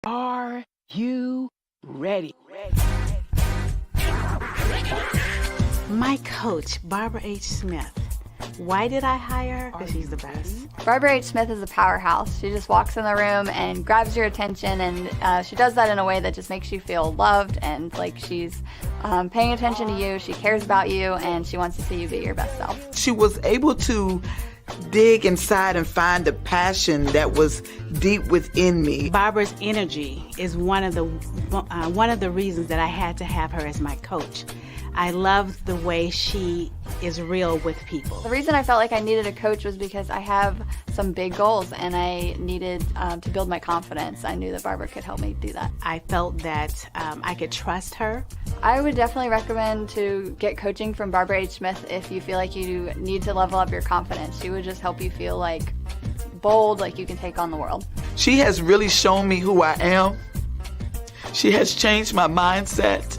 Are you ready? My coach, Barbara H. Smith. Why did I hire her? Because she's the best. Barbara H. Smith is a powerhouse. She just walks in the room and grabs your attention, and she does that in a way that just makes you feel loved and like she's paying attention to you. She cares about you, and she wants to see you be your best self. She was able to dig inside and find the passion that was deep within me. Barbara's energy is one of the reasons that I had to have her as my coach. I love the way she is real with people. The reason I felt like I needed a coach was because I have some big goals and I needed to build my confidence. I knew that Barbara could help me do that. I felt that I could trust her. I would definitely recommend to get coaching from Barbara H. Smith if you feel like you need to level up your confidence. She would just help you feel like bold, like you can take on the world. She has really shown me who I am. She has changed my mindset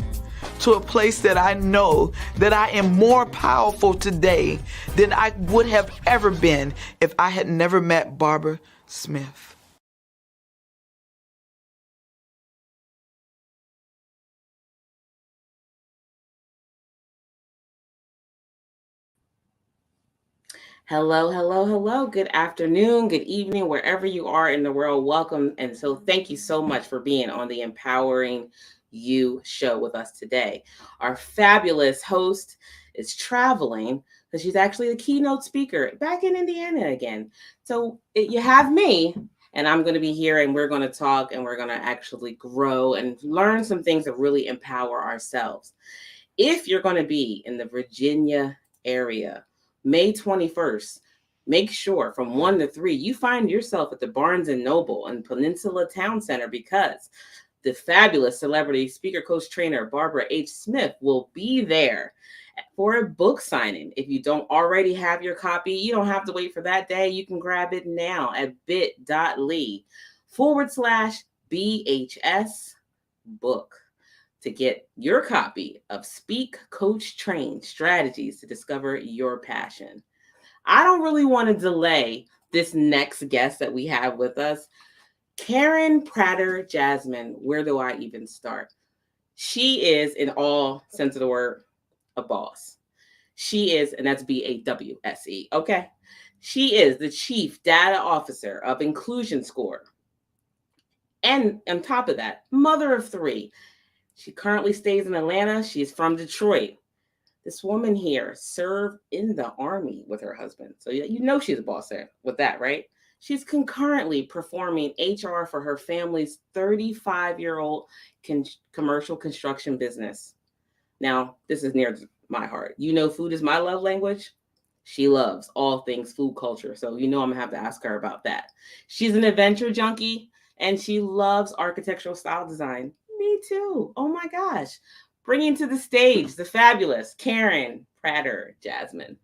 to a place that I know that I am more powerful today than I would have ever been if I had never met Barbara Smith. Hello, hello, hello. Good afternoon, good evening, wherever you are in the world. Welcome. And so thank you so much for being on the Empowering You show with us today. Our fabulous host is traveling because she's actually the keynote speaker back in Indiana again. So you have me, and I'm going to be here, and we're going to talk, and we're going to actually grow and learn some things that really empower ourselves. If you're going to be in the Virginia area, May 21st, make sure from 1 to 3, you find yourself at the Barnes & Noble and Peninsula Town Center, because the fabulous celebrity speaker, coach, trainer, Barbara H. Smith will be there for a book signing. If you don't already have your copy, you don't have to wait for that day. You can grab it now at bit.ly/BHS book to get your copy of Speak, Coach, Train Strategies to Discover Your Passion. I don't really want to delay this next guest that we have with us. Karen Prater Jasmine, where do I even start? She is, in all sense of the word, a boss. She is, and that's BAWSE, okay? She is the Chief Data Officer of Inclusion Score. And on top of that, mother of 3. She currently stays in Atlanta. She's from Detroit. This woman here served in the Army with her husband. So you know she's a boss there with that, right? She's concurrently performing HR for her family's 35-year-old commercial construction business. Now, this is near my heart. You know, food is my love language. She loves all things food culture. So you know I'm going to have to ask her about that. She's an adventure junkie, and she loves architectural style design. Me too. Oh my gosh. Bringing to the stage the fabulous Karen Prater Jasmine.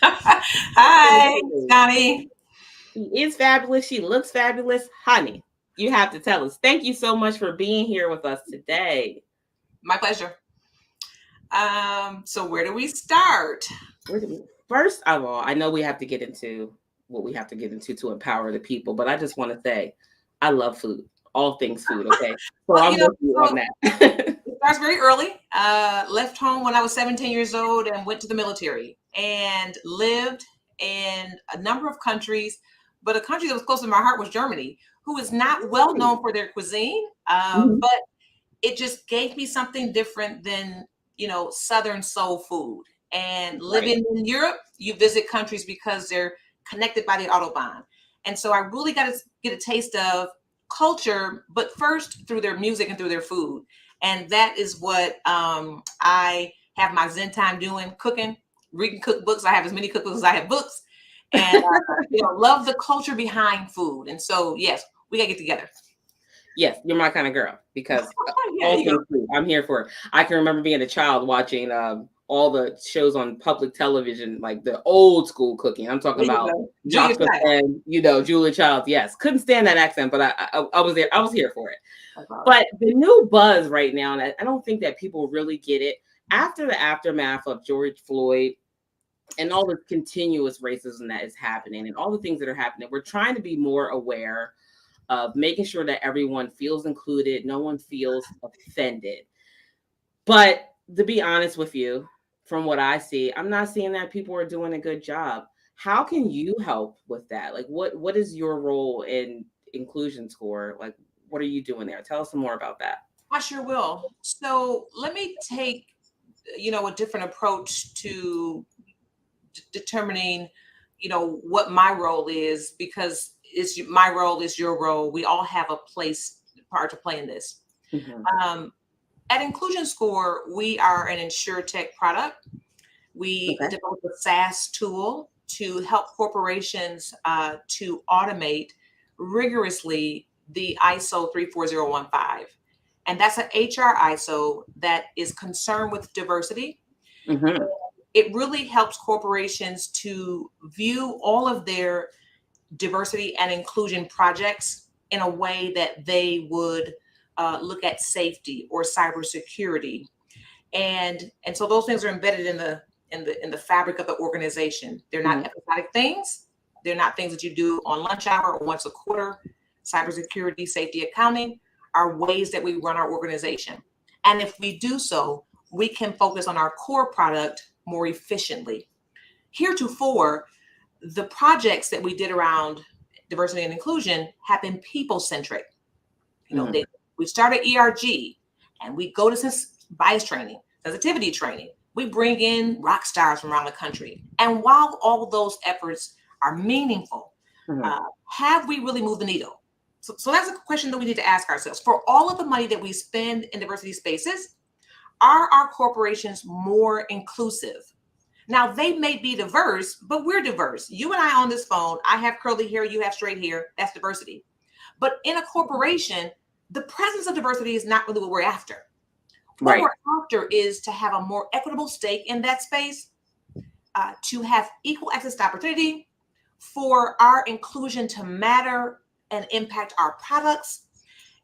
Hi, Shani. She is fabulous. She looks fabulous. Honey, you have to tell us. Thank you so much for being here with us today. My pleasure. So where do we start? First of all, I know we have to get into what we have to get into to empower the people, but I just want to say I love food, all things food, okay? So Well, I'm with you on that. It starts very early. Left home when I was 17 years old and went to the military and lived in a number of countries, but a country that was close to my heart was Germany, who is not well known for their cuisine, but it just gave me something different than, Southern soul food. And living in Europe, you visit countries because they're connected by the Autobahn. And so I really got to get a taste of culture, but first through their music and through their food. And that is what I have my Zen time doing, cooking, reading cookbooks. I have as many cookbooks as I have books, and love the culture behind food. And so, yes, we gotta get together. Yes, you're my kind of girl, because Yeah, all things food, I'm here for it. I can remember being a child watching all the shows on public television, like the old school cooking. I'm talking about Julia Childs. Yes, couldn't stand that accent, but I was there. I was here for it. But the new buzz right now, and I don't think that people really get it, after the aftermath of George Floyd, and all the continuous racism that is happening and all the things that are happening, we're trying to be more aware of making sure that everyone feels included, no one feels offended. But to be honest with you, from what I see, I'm not seeing that people are doing a good job. How can you help with that? Like, what is your role in inclusion score? Like, what are you doing there? Tell us some more about that. I sure will. So let me take, a different approach to determining, what my role is, because my role is your role. We all have a part to play in this. Mhm. At Inclusion Score, we are an InsurTech product. We Okay. developed a SaaS tool to help corporations to automate rigorously the ISO 34015. And that's an HR ISO that is concerned with diversity. Mhm. It really helps corporations to view all of their diversity and inclusion projects in a way that they would look at safety or cybersecurity, and so those things are embedded in the fabric of the organization. They're not episodic things. They're not things that you do on lunch hour or once a quarter. Cybersecurity, safety, accounting are ways that we run our organization, and if we do so, we can focus on our core product more efficiently. Heretofore, the projects that we did around diversity and inclusion have been people centric. We started ERG, and we go to bias training, sensitivity training. We bring in rock stars from around the country. And while all of those efforts are meaningful, have we really moved the needle? So that's a question that we need to ask ourselves. For all of the money that we spend in diversity spaces, are our corporations more inclusive? Now, they may be diverse, but we're diverse. You and I on this phone, I have curly hair, you have straight hair. That's diversity. But in a corporation, the presence of diversity is not really what we're after. What we're after is to have a more equitable stake in that space, to have equal access to opportunity, for our inclusion to matter and impact our products.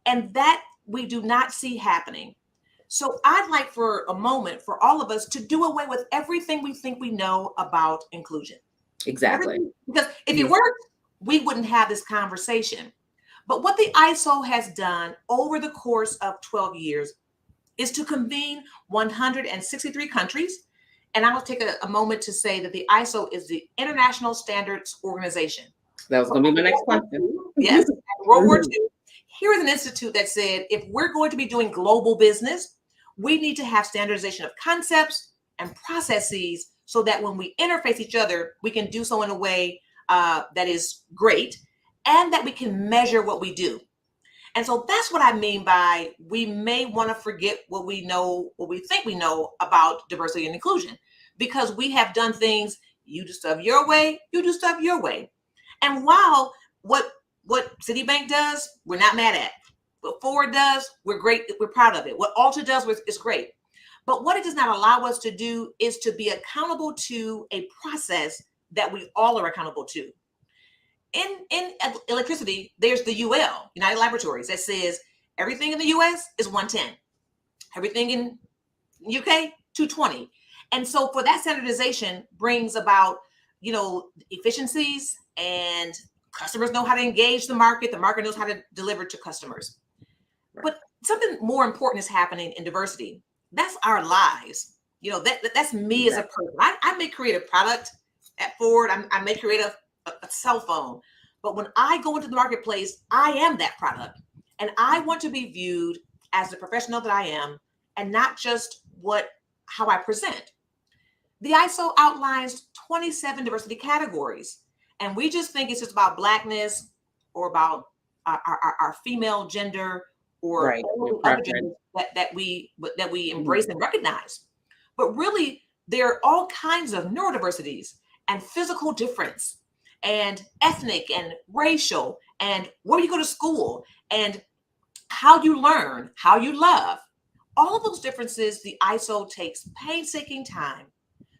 And that we do not see happening. So I'd like for a moment for all of us to do away with everything we think we know about inclusion. Exactly. Because if it worked, we wouldn't have this conversation. But what the ISO has done over the course of 12 years is to convene 163 countries. And I will take a moment to say that the ISO is the International Standards Organization. That was going to be my next question. Yes, World War II. Here is an institute that said, if we're going to be doing global business, we need to have standardization of concepts and processes so that when we interface each other, we can do so in a way that is great and that we can measure what we do. And so that's what I mean by we may want to forget what we know, what we think we know about diversity and inclusion, because we have done things, you do stuff your way, you do stuff your way. And while what Citibank does, we're not mad at. What Ford does, we're great, we're proud of it. What Alta does is great. But what it does not allow us to do is to be accountable to a process that we all are accountable to. In electricity, there's the UL, United Laboratories, that says everything in the US is 110. Everything in UK, 220. And so for that standardization brings about, efficiencies, and customers know how to engage the market knows how to deliver to customers. Right. But something more important is happening in diversity. That's our lives. That's me as a person. I may create a product at Ford. I may create a cell phone. But when I go into the marketplace, I am that product. And I want to be viewed as the professional that I am, and not just how I present. The ISO outlines 27 diversity categories. And we just think it's just about Blackness or about our female gender or other genders that we embrace and recognize. But really, there are all kinds of neurodiversities and physical difference and ethnic and racial and where you go to school and how you learn, how you love. All of those differences, the ISO takes painstaking time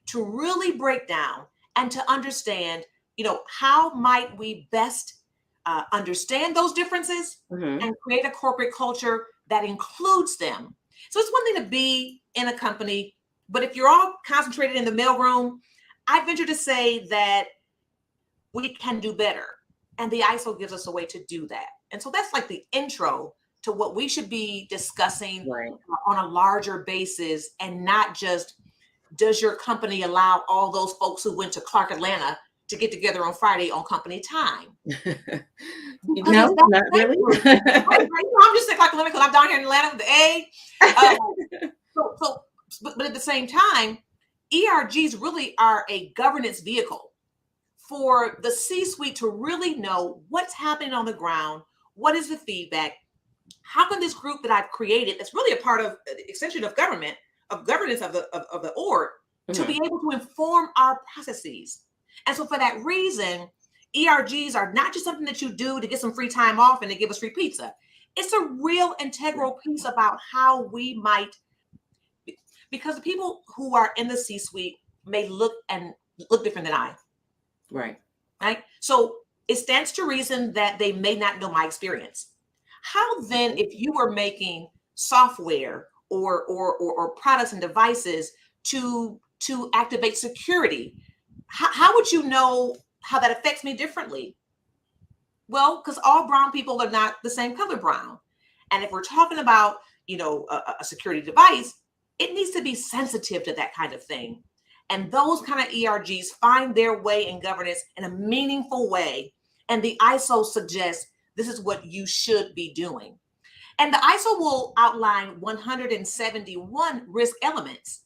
to really break down and to understand, how might we best understand those differences and create a corporate culture that includes them. So it's one thing to be in a company, but if you're all concentrated in the mailroom, I venture to say that we can do better. And the ISO gives us a way to do that. And so that's like the intro to what we should be discussing on a larger basis, and not just, does your company allow all those folks who went to Clark Atlanta to get together on Friday on company time? No, not really. I'm just saying Clark Atlanta because I'm down here in Atlanta with the A. But at the same time, ERGs really are a governance vehicle for the C-suite to really know what's happening on the ground. What is the feedback? How can this group that I've created, that's really a part of the extension of government, of governance of the org, to be able to inform our processes? And so for that reason, ERGs are not just something that you do to get some free time off and to give us free pizza. It's a real integral piece about how we might, because the people who are in the C-suite may look different than I. Right. So it stands to reason that they may not know my experience. How then, if you were making software or products and devices to activate security, how would you know how that affects me differently? Well, because all brown people are not the same color brown. And if we're talking about, a security device, it needs to be sensitive to that kind of thing. And those kind of ERGs find their way in governance in a meaningful way. And the ISO suggests this is what you should be doing. And the ISO will outline 171 risk elements.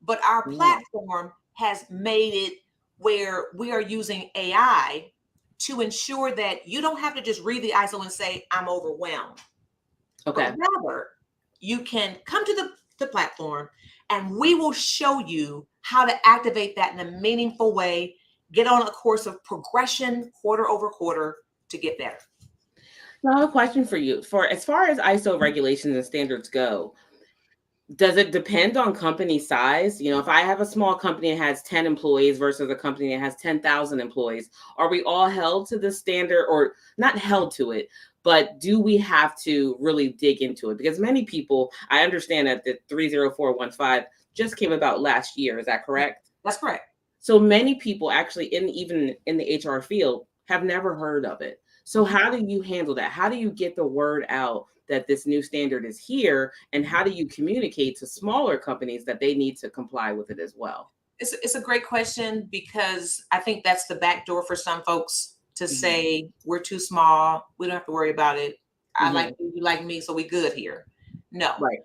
But our platform has made it where we are using AI to ensure that you don't have to just read the ISO and say, I'm overwhelmed. Okay. But rather, you can come to the platform and we will show you how to activate that in a meaningful way, get on a course of progression quarter over quarter to get better. Now, I have a question for you. For as far as ISO regulations and standards go, does it depend on company size? If I have a small company that has 10 employees versus a company that has 10,000 employees, are we all held to the standard, or not held to it, but do we have to really dig into it? Because many people, I understand that the 30415 just came about last year. Is that correct? That's correct. So many people actually, even in the HR field, have never heard of it. So how do you handle that? How do you get the word out that this new standard is here? And how do you communicate to smaller companies that they need to comply with it as well? It's a great question, because I think that's the back door for some folks to say, we're too small, we don't have to worry about it. I like you, you like me, so we good here. No. Right.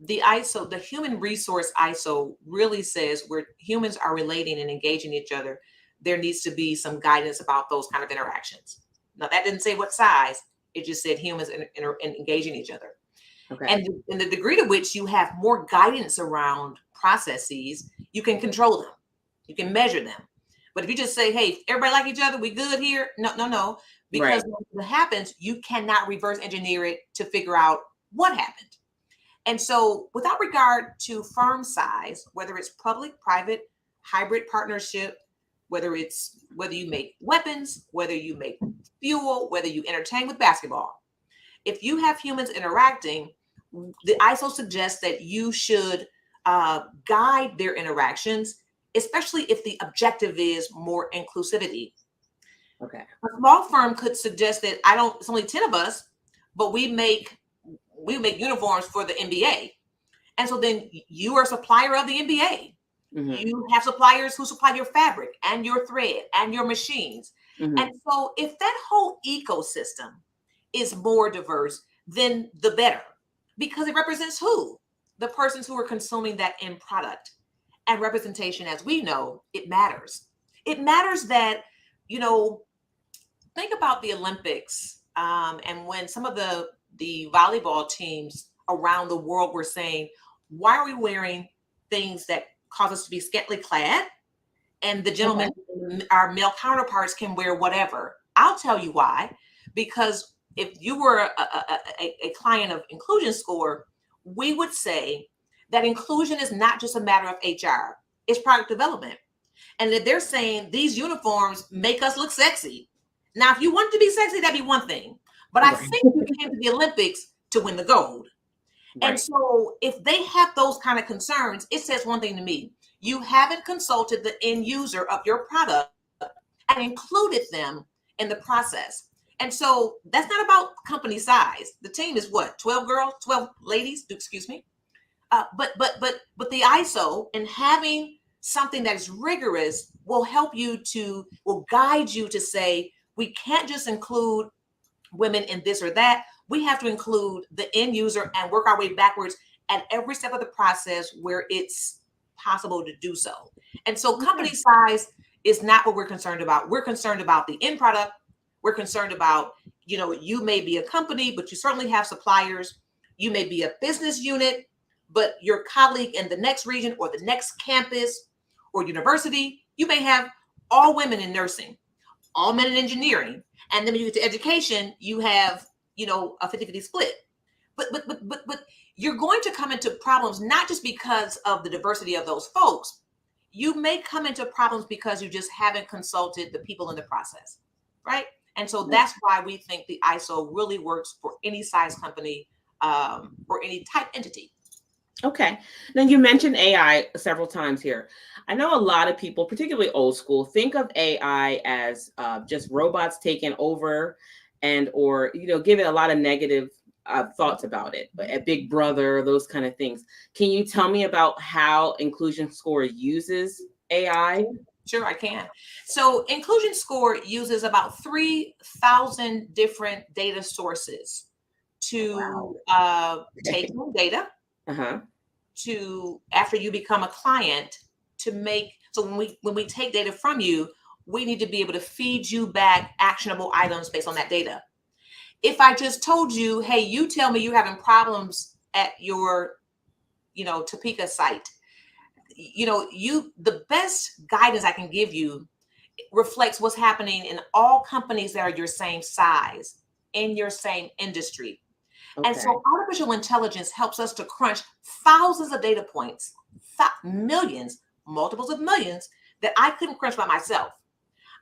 The ISO, the human resource ISO, really says where humans are relating and engaging each other, there needs to be some guidance about those kind of interactions. Now, that didn't say what size. It just said humans engaging each other. Okay. And the degree to which you have more guidance around processes, you can control them. You can measure them. But if you just say, hey, everybody like each other, we good here? No. Because when it happens, you cannot reverse engineer it to figure out what happened. And so without regard to firm size, whether it's public, private, hybrid partnership, whether you make weapons, whether you make fuel, whether you entertain with basketball, if you have humans interacting, the ISO suggests that you should guide their interactions, especially if the objective is more inclusivity. Okay. A small firm could suggest that it's only 10 of us, but we make uniforms for the NBA. And so then you are a supplier of the NBA. You have suppliers who supply your fabric and your thread and your machines. And so if that whole ecosystem is more diverse, then the better, because it represents who? The persons who are consuming that end product. And representation, as we know, it matters. It matters that, think about the Olympics, and when some of the volleyball teams around the world were saying, why are we wearing things that cause us to be scantily clad? And the gentlemen, our male counterparts, can wear whatever. I'll tell you why. Because if you were a client of Inclusion Score, we would say that inclusion is not just a matter of HR, it's product development. And that they're saying these uniforms make us look sexy. Now, if you want to be sexy, that'd be one thing. But I think you came to the Olympics to win the gold. And so if they have those kind of concerns, it says one thing to me. you haven't consulted the end user of your product and included them in the process. And so that's not about company size. The team is what, 12 girls, 12 ladies, excuse me. But the ISO and having something that is rigorous will guide you to say, we can't just include women in this or that. We have to include the end user and work our way backwards at every step of the process where it's possible to do so. And so company size is not what we're concerned about. We're concerned about the end product. We're concerned about, you may be a company, but you certainly have suppliers. You may be a business unit, but your colleague in the next region or the next campus or university, you may have all women in nursing, all men in engineering. And then when you get to education, you have, a 50-50 split. But you're going to come into problems, not just because of the diversity of those folks. You may come into problems because you just haven't consulted the people in the process, right? And so that's why we think the ISO really works for any size company or any type entity. Okay. Now you mentioned AI several times here. I know a lot of people, particularly old school, think of AI as just robots taking over or give it a lot of negative thoughts about it, a big brother, those kind of things. Can you tell me about how Inclusion Score uses AI? Sure, I can. So Inclusion Score uses about 3,000 different data sources to take data to, after you become a client, to make, so when we take data from you, we need to be able to feed you back actionable items based on that data. If I just told you, hey, you tell me you're having problems at your, Topeka site, the best guidance I can give you reflects what's happening in all companies that are your same size, in your same industry. Okay. And so artificial intelligence helps us to crunch thousands of data points, millions, multiples of millions that I couldn't crunch by myself.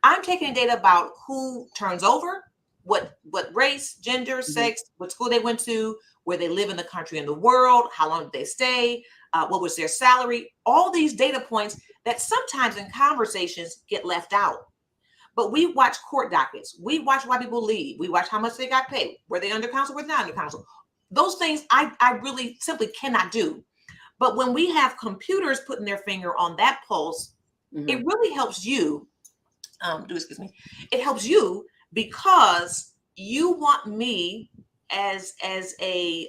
I'm taking data about who turns over, what race, gender, sex, what school they went to, where they live in the country and the world, how long did they stay, what was their salary, all these data points that sometimes in conversations get left out. But we watch court dockets. We watch why people leave. We watch how much they got paid. Were they under counsel? Were they not under counsel? Those things I really simply cannot do. But when we have computers putting their finger on that pulse, it really helps you. It helps you because you want me as a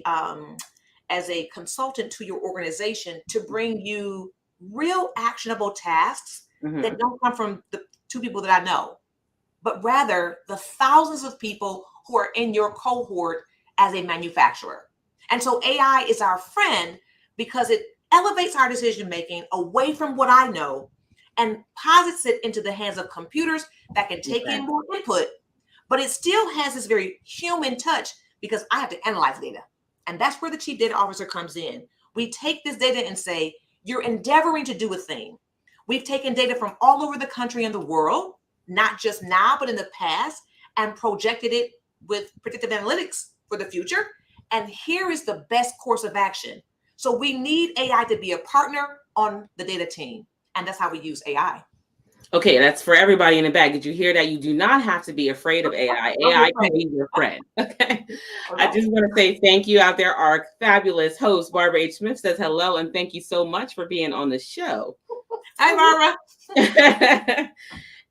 consultant to your organization to bring you real actionable tasks that don't come from the two people that I know, but rather the thousands of people who are in your cohort as a manufacturer. And so AI is our friend because it elevates our decision making away from what I know and posits it into the hands of computers that can take in more input, but it still has this very human touch because I have to analyze data. And that's where the chief data officer comes in. We take this data and say, you're endeavoring to do a thing. We've taken data from all over the country and the world, not just now, but in the past, and projected it with predictive analytics for the future. And here is the best course of action. So we need AI to be a partner on the data team. And that's how we use AI. Okay, that's for everybody in the back. Did you hear that? You do not have to be afraid of AI. AI can be your friend. Okay. I just want to say thank you out there. Our fabulous host, Barbara H. Smith, says hello and thank you so much for being on the show. Hi, Barbara.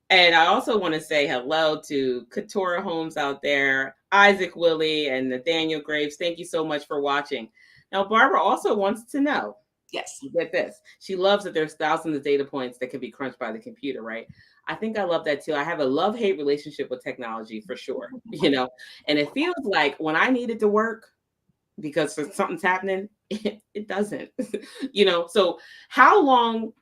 And I also want to say hello to Katora Holmes out there, Isaac Willie, and Nathaniel Graves. Thank you so much for watching. Now, Barbara also wants to know. Yes. You get this. She loves that there's thousands of data points that can be crunched by the computer, right? I think I love that too. I have a love-hate relationship with technology for sure, and it feels like when I need it to work because something's happening, it doesn't, So how long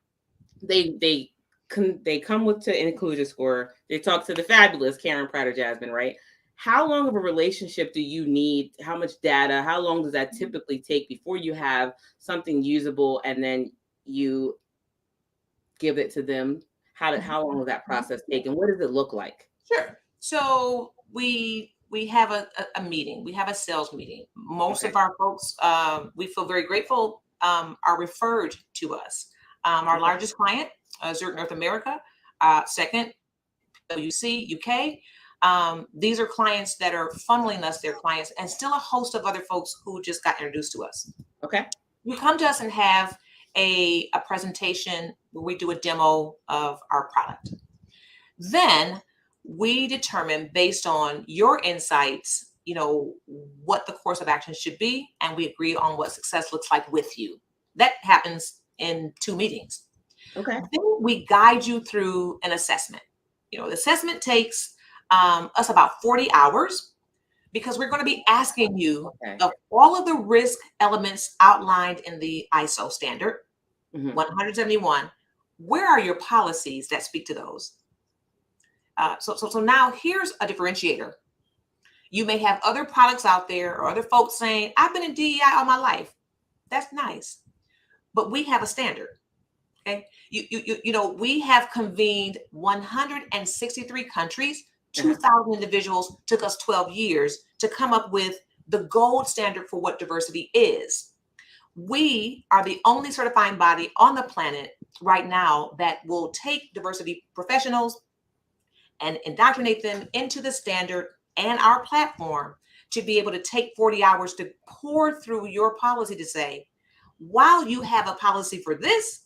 they come with to Inclusion Score, they talk to the fabulous Karen Prater Jasmine, right? How long of a relationship do you need? How much data? How long does that typically take before you have something usable and then you give it to them? How long will that process take and what does it look like? Sure. So we have a meeting. We have a sales meeting. Most of our folks, we feel very grateful, are referred to us. Our largest client, Zurich North America. Second, PwC UK. These are clients that are funneling us their clients, and still a host of other folks who just got introduced to us. Okay. You come to us and have a presentation where we do a demo of our product. Then we determine, based on your insights, what the course of action should be, and we agree on what success looks like with you. That happens in 2 meetings. Okay. Then we guide you through an assessment. The assessment takes us about 40 hours, because we're going to be asking you of all of the risk elements outlined in the ISO standard 171, where are your policies that speak to those? So now here's a differentiator. You may have other products out there or other folks saying, I've been in DEI all my life. That's nice. But we have a standard. Okay. We have convened 163 countries, 2,000 individuals. Took us 12 years to come up with the gold standard for what diversity is. We are the only certifying body on the planet right now that will take diversity professionals and indoctrinate them into the standard and our platform to be able to take 40 hours to pour through your policy to say, while you have a policy for this,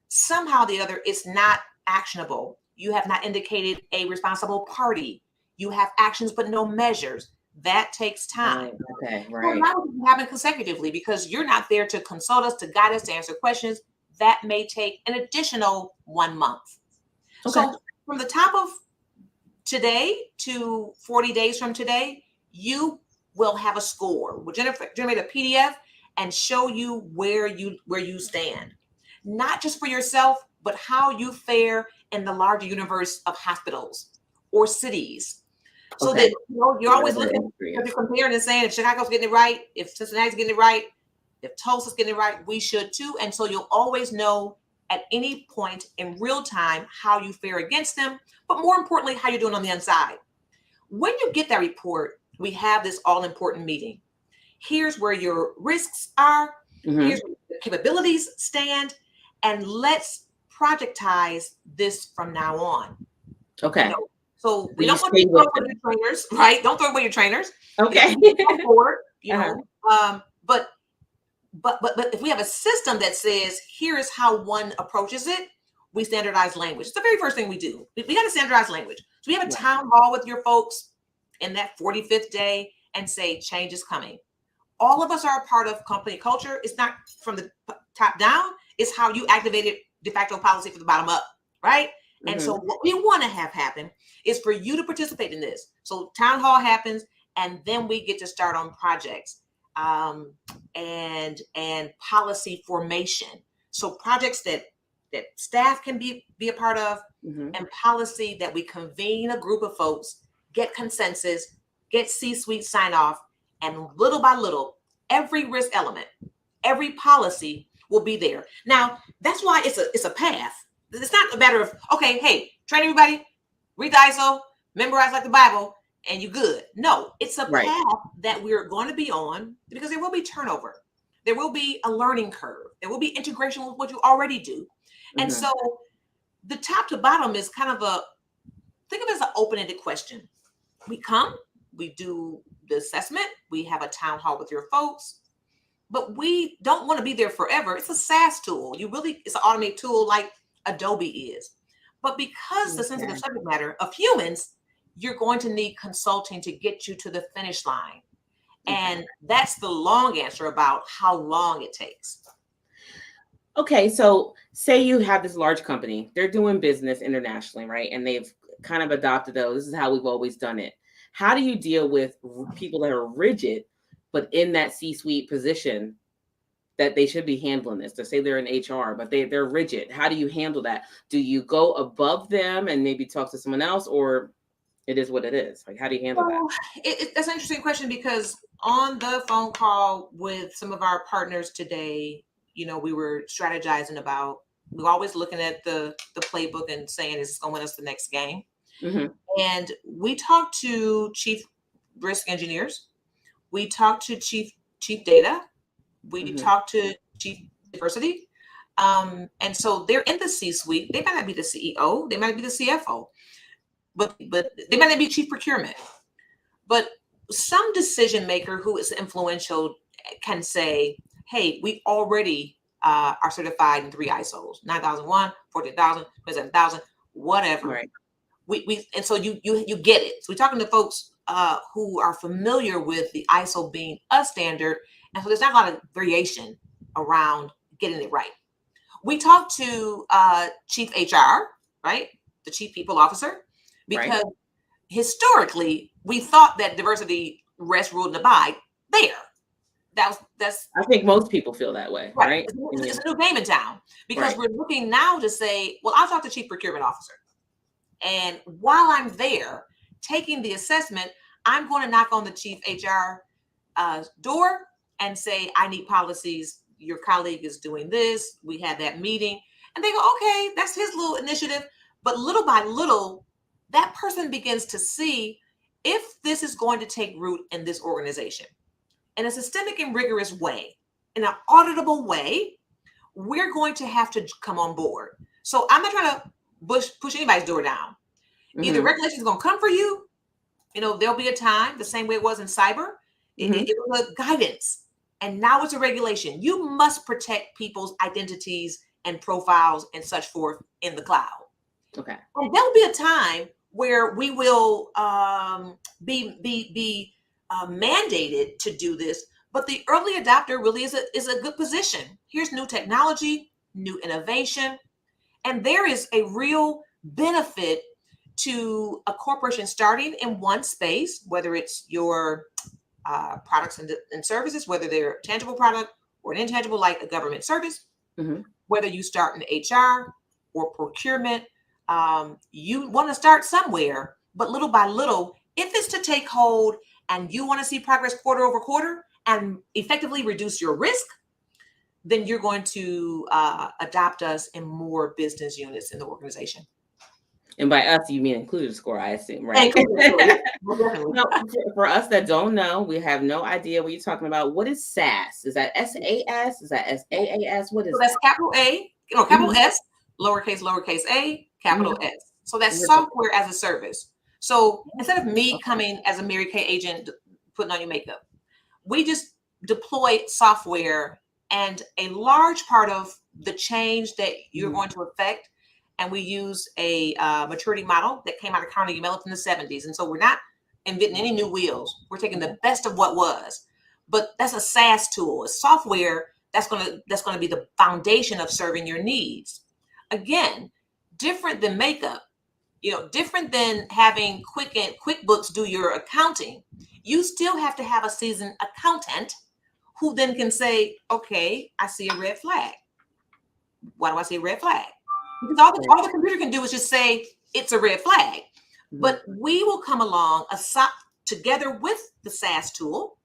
somehow the other is not actionable. You have not indicated a responsible party. You have actions but no measures. That takes time. Okay, right. Well, now it can happen consecutively, because you're not there to consult us, to guide us, to answer questions. That may take an additional 1 month. Okay. So from the top of today to 40 days from today, you will have a score. We'll generate a PDF and show you where you stand, not just for yourself, but how you fare in the larger universe of hospitals or cities. So that you're always looking, you're comparing and saying, if Chicago's getting it right, if Cincinnati's getting it right, if Tulsa's getting it right, we should too. And so you'll always know at any point in real time how you fare against them, but more importantly, how you're doing on the inside. When you get that report, we have this all-important meeting. Here's where your risks are. Here's where your capabilities stand. And let's projectize this from now on. Okay. So we don't want to throw away your trainers, right? Don't throw away your trainers. Okay. Go forward, But if we have a system that says, here is how one approaches it, we standardize language. It's the very first thing we do. We got to standardize language. So we have a town hall with your folks in that 45th day and say, change is coming. All of us are a part of company culture. It's not from the top down. It's how you activated de facto policy from the bottom up, right? And so what we want to have happen is for you to participate in this. So town hall happens, and then we get to start on projects and policy formation. So projects that staff can be a part of, and policy that we convene a group of folks, get consensus, get C-suite sign off, and little by little, every risk element, every policy will be there. Now, that's why it's a path. It's not a matter of, okay, hey, train everybody, read the ISO, memorize like the Bible, and you good. No, it's a path that we're going to be on, because there will be turnover. There will be a learning curve. There will be integration with what you already do. And so the top to bottom is kind of think of it as an open-ended question. We come, we do the assessment, we have a town hall with your folks, but we don't want to be there forever. It's a SaaS tool. It's an automated tool like Adobe is. But because the sensitive subject matter of humans, you're going to need consulting to get you to the finish line. And that's the long answer about how long it takes. Okay, so say you have this large company, they're doing business internationally, right? And they've kind of adopted this is how we've always done it. How do you deal with people that are rigid, but in that C-suite position that they should be handling this? To say they're in HR, but they're rigid. How do you handle that? Do you go above them and maybe talk to someone else, or it is what it is? Like, how do you handle that? That's an interesting question, because on the phone call with some of our partners today, we were strategizing about, we're always looking at the playbook and saying, is this going to win us the next game? And we talked to chief risk engineers. We talked to chief data. We talked to chief diversity. And so they're in the C-suite. They might not be the CEO. They might be the CFO, but they might not be chief procurement. But some decision maker who is influential can say, hey, we already are certified in 3 ISOs, 9001, 14,000, 27,000, whatever. Right. And so you get it. So we're talking to folks who are familiar with the ISO being a standard. And so there's not a lot of variation around getting it right. We talked to chief HR, right? The chief people officer, because Right. historically we thought that diversity rest, rule, and abide there. That's I think most people feel that way, right? It's a new game in town, because Right. we're looking now to say, well, I'll talk to chief procurement officer. And while I'm there taking the assessment, I'm going to knock on the chief HR door and say, I need policies. Your colleague is doing this. We had that meeting. And they go, okay, that's his little initiative. But little by little, that person begins to see if this is going to take root in this organization in a systemic and rigorous way, in an auditable way, we're going to have to come on board. So I'm not trying to push anybody's door down. Either regulation is going to come for you, there'll be a time, the same way it was in cyber, it was a guidance, and now it's a regulation. You must protect people's identities and profiles and such forth in the cloud. Okay. And there'll be a time where we will be mandated to do this, but the early adopter really is a good position. Here's new technology, new innovation, and there is a real benefit to a corporation starting in one space, whether it's your products and services, whether they're a tangible product or an intangible, like a government service, whether you start in HR or procurement, you want to start somewhere, but little by little, if it's to take hold and you want to see progress quarter over quarter and effectively reduce your risk, then you're going to adopt us in more business units in the organization. And by us, you mean included score, I assume, right? No, for us that don't know, we have no idea what you're talking about. What is SaaS? Is that SAS? Is that SaaS? What is so that's capital A, capital S, lowercase a, capital S. So that's software as a service. So instead of me coming as a Mary Kay agent, putting on your makeup, we just deploy software, and a large part of the change that you're going to affect. And we use a maturity model that came out of Carnegie Mellon in the 70s. And so we're not inventing any new wheels. We're taking the best of what was. But that's a SaaS tool, a software that's going to be the foundation of serving your needs. Again, different than makeup, different than having QuickBooks do your accounting. You still have to have a seasoned accountant who then can say, okay, I see a red flag. Why do I see a red flag? Because all the computer can do is just say it's a red flag. But we will come along together with the SaaS tool,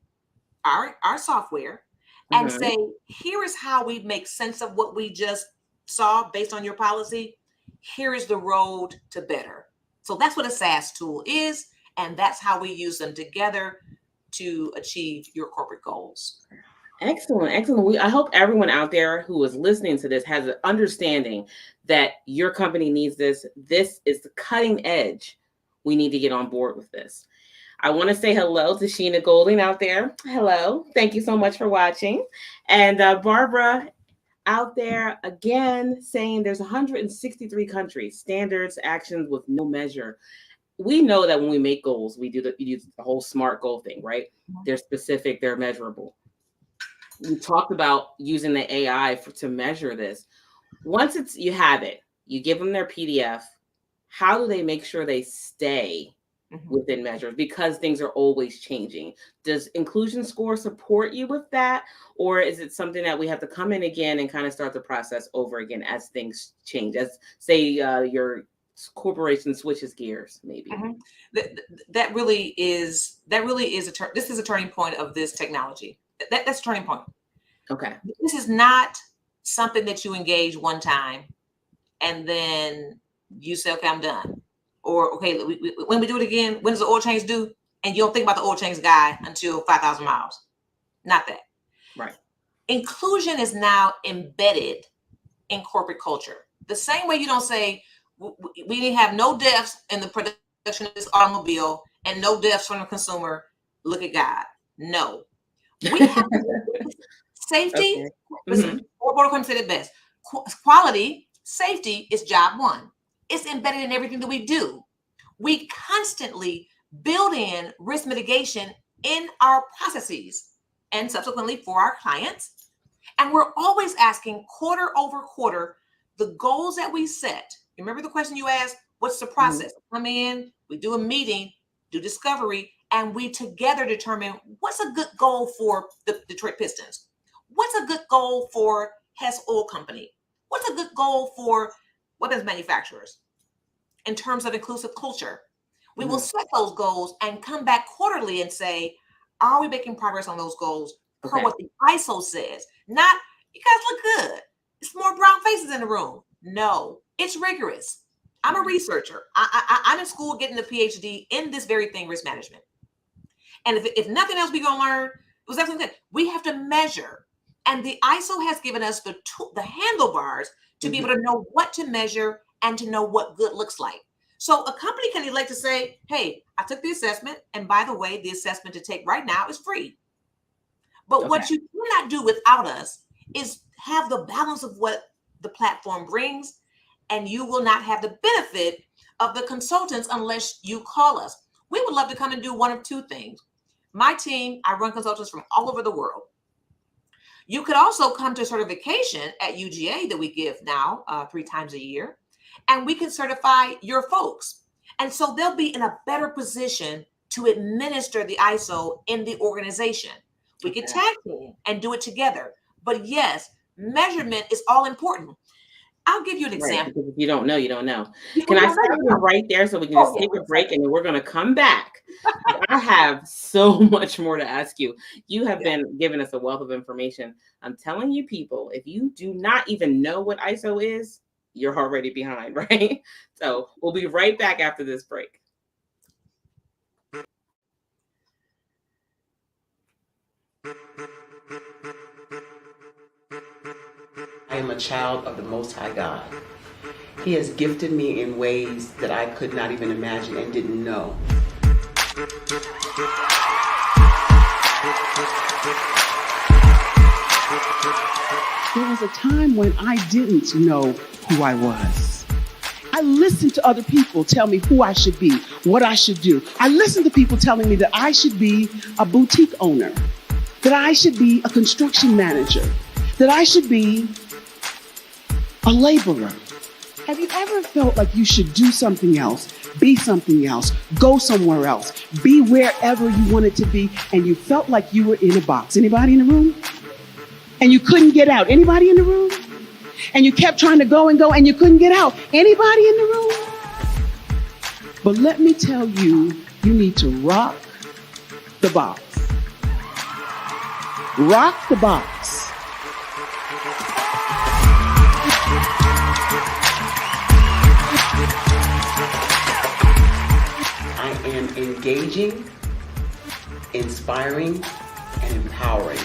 our software, and say, here is how we make sense of what we just saw based on your policy. Here is the road to better. So that's what a SaaS tool is, and that's how we use them together to achieve your corporate goals. Excellent. I hope everyone out there who is listening to this has an understanding that your company needs this. This is the cutting edge. We need to get on board with this. I want to say hello to Sheena Golding out there. Hello. Thank you so much for watching. And Barbara out there again saying there's 163 countries, standards, actions with no measure. We know that when we make goals, we do the whole SMART goal thing, right? They're specific, they're measurable. We talked about using the AI to measure this. Once you have it, you give them their PDF. How do they make sure they stay within measures? Because things are always changing. Does inclusion score support you with that? Or is it something that we have to come in again and kind of start the process over again as things change? As say your corporation switches gears, maybe. That really is this is a turning point of this technology. That's a turning point. Okay. This is not something that you engage one time and then you say, okay, I'm done. Or, okay, when we do it again, when does the oil change due? And you don't think about the oil change guy until 5,000 miles. Not that. Right. Inclusion is now embedded in corporate culture. The same way you don't say, we didn't have no deaths in the production of this automobile and no deaths from the consumer. Look at God. No. We have safety. Okay. Listen, Board of said it best. Quality, safety is job one. It's embedded in everything that we do. We constantly build in risk mitigation in our processes and subsequently for our clients. And we're always asking quarter over quarter the goals that we set. Remember the question you asked, what's the process? Come in, we do a meeting, do discovery, and we together determine what's a good goal for the Detroit Pistons. What's a good goal for Hess Oil Company? What's a good goal for weapons manufacturers in terms of inclusive culture? We will set those goals and come back quarterly and say, are we making progress on those goals per what the ISO says? Not, you guys look good. It's more brown faces in the room. No, it's rigorous. I'm a researcher. I'm in school getting a PhD in this very thing, risk management. And if nothing else we're going to learn, it was everything that we have to measure. And the ISO has given us the handlebars to be able to know what to measure and to know what good looks like. So a company can elect to say, hey, I took the assessment. And by the way, the assessment to take right now is free. But what you cannot do without us is have the balance of what the platform brings. And you will not have the benefit of the consultants unless you call us. We would love to come and do one of two things. My team, I run consultants from all over the world. You could also come to certification at UGA that we give now 3 times a year, and we can certify your folks. And so they'll be in a better position to administer the ISO in the organization. We can tag team and do it together. But yes, measurement is all important. I'll give you an example. Because if you don't know, you don't know. Can I stop you right there so we can just take a break and then we're going to come back? I have so much more to ask you. You have been giving us a wealth of information. I'm telling you, people, if you do not even know what ISO is, you're already behind, right? So we'll be right back after this break. I am a child of the Most High God. He has gifted me in ways that I could not even imagine and didn't know. There was a time when I didn't know who I was. I listened to other people tell me who I should be, what I should do. I listened to people telling me that I should be a boutique owner, that I should be a construction manager, that I should be a laborer. Have you ever felt like you should do something else, be something else, go somewhere else, be wherever you wanted to be, and you felt like you were in a box? Anybody in the room? And you couldn't get out. Anybody in the room? And you kept trying to go and go and you couldn't get out. Anybody in the room? But let me tell you, you need to rock the box. Rock the box. I am engaging, inspiring, and empowering.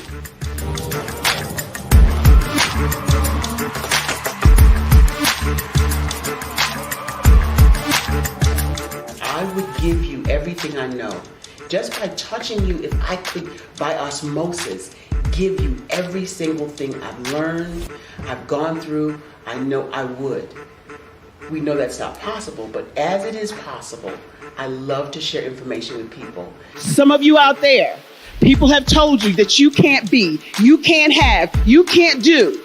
I would give you everything I know. Just by touching you, if I could, by osmosis, give you every single thing I've learned, I've gone through, I know I would. We know that's not possible, but as it is possible, I love to share information with people. Some of you out there, people have told you that you can't be, you can't have, you can't do.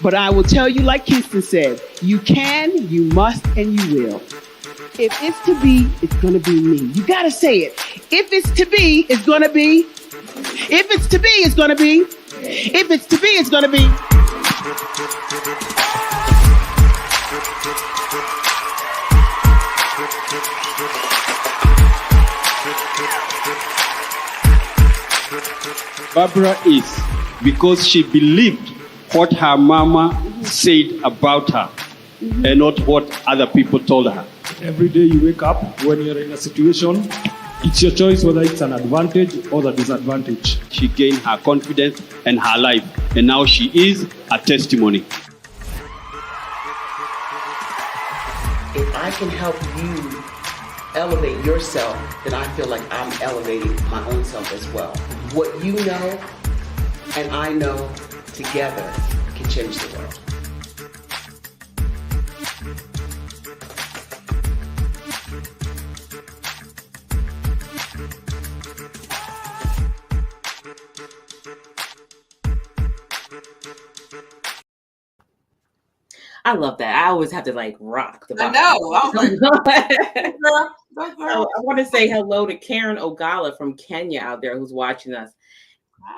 But I will tell you, like Kingston said, you can, you must, and you will. If it's to be, it's going to be me. You got to say it. If it's to be, it's going to be. If it's to be, it's going to be. If it's to be, it's going to be. Barbara is because she believed what her mama said about her and not what other people told her. Every day you wake up, when you're in a situation, it's your choice whether it's an advantage or the disadvantage. She gained her confidence and her life, and now she is a testimony. I can help you elevate yourself, then I feel like I'm elevating my own self as well. What you know and I know together can change the world. I love that. I always have to like rock the I box. know. I was like, girl, go So girl. I want to say hello to Karen Ogala from Kenya out there who's watching us.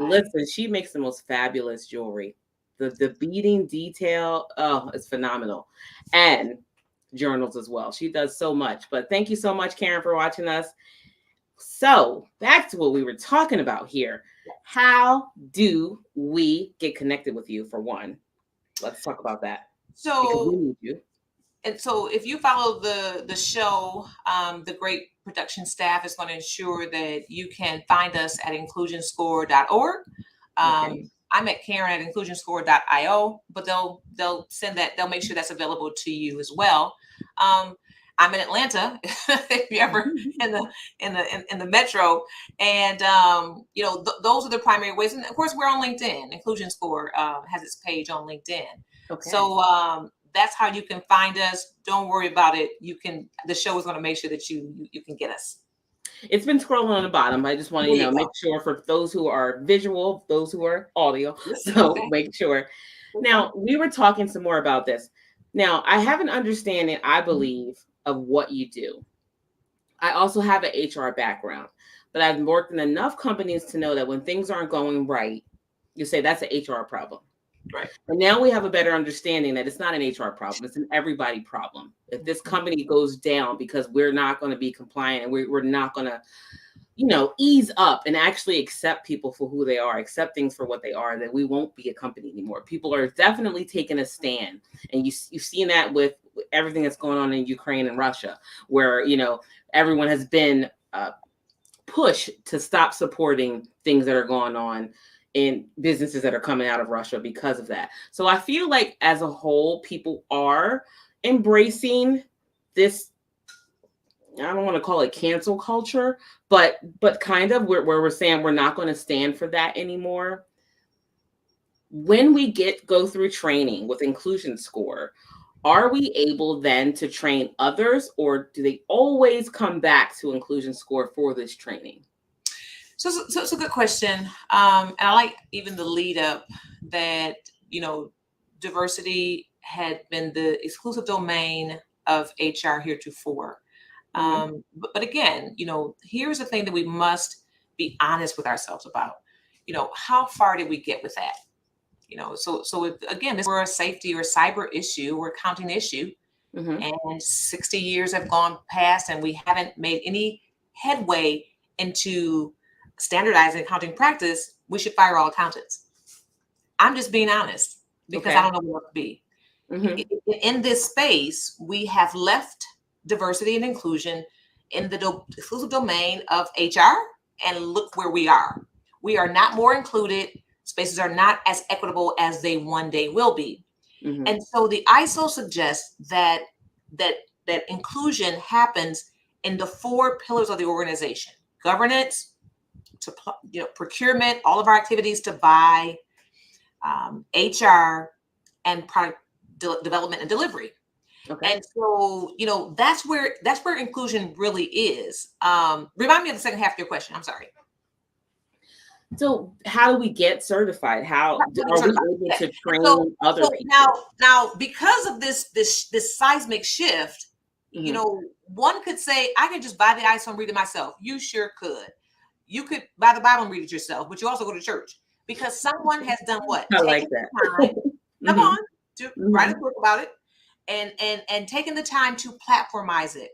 Listen, she makes the most fabulous jewelry. The beading detail, oh, it's phenomenal. And journals as well. She does so much. But thank you so much, Karen, for watching us. So back to what we were talking about here. How do we get connected with you, for one? Let's talk about that. Because we So, need you. and so if you follow the show, the great production staff is going to ensure that you can find us at inclusionscore.org. Okay. I'm at Karen at inclusionscore.io, but they'll send that, they'll make sure that's available to you as well. I'm in Atlanta, if you're ever in the metro, and those are the primary ways. And of course, we're on LinkedIn. Inclusion Score has its page on LinkedIn. Okay. So that's how you can find us. Don't worry about it. The show is going to make sure that you can get us. It's been scrolling on the bottom. I just want to, make sure for those who are visual, those who are audio. So make sure. Now, we were talking some more about this. Now, I have an understanding, I believe, of what you do. I also have an HR background, but I've worked in enough companies to know that when things aren't going right, you say that's an HR problem. Right. And now we have a better understanding that it's not an HR problem. It's an everybody problem. If this company goes down because we're not going to be compliant and we're not going to, ease up and actually accept people for who they are, accept things for what they are, then we won't be a company anymore. People are definitely taking a stand. And you've seen that with everything that's going on in Ukraine and Russia, where, everyone has been pushed to stop supporting things that are going on in businesses that are coming out of Russia because of that. So I feel like as a whole, people are embracing this, I don't want to call it cancel culture, but kind of where we're saying we're not going to stand for that anymore. When we go through training with Inclusion Score, are we able then to train others, or do they always come back to Inclusion Score for this training? So it's a good question. And I like even the lead up that, diversity had been the exclusive domain of HR heretofore. But again, here's the thing that we must be honest with ourselves about. How far did we get with that? So again, this were a safety or cyber issue or accounting issue, and 60 years have gone past and we haven't made any headway into standardizing accounting practice. We should fire all accountants. I'm just being honest because I don't know what to be. In this space, we have left diversity and inclusion in the exclusive domain of HR, and look where we are. We are not more included. Spaces are not as equitable as they one day will be. And so the ISO suggests that inclusion happens in the 4 pillars of the organization: governance, to procurement, all of our activities to buy, HR, and product development and delivery. And so, that's where inclusion really is. Remind me of the second half of your question. I'm sorry. So how do we get certified? How are we able to train other people? Now, because of this seismic shift, one could say, I can just buy the ISO and read it myself. You sure could. You could buy the Bible and read it yourself, but you also go to church because someone has done what? I like that. Come on, to write a book about it and taking the time to platformize it.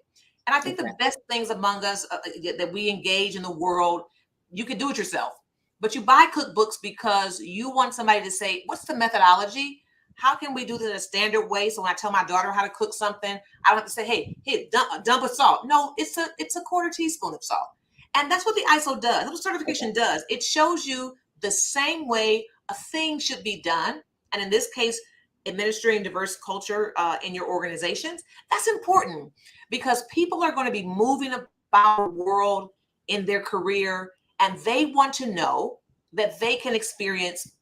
And I think the best things among us that we engage in the world, you can do it yourself, but you buy cookbooks because you want somebody to say, what's the methodology? How can we do this in a standard way? So when I tell my daughter how to cook something, I don't have to say, hey, dump of salt. No, it's a quarter teaspoon of salt. And that's what the ISO does. That's what certification does. It shows you the same way a thing should be done. And in this case, administering diverse culture in your organizations. That's important because people are going to be moving about the world in their career, and they want to know that they can experience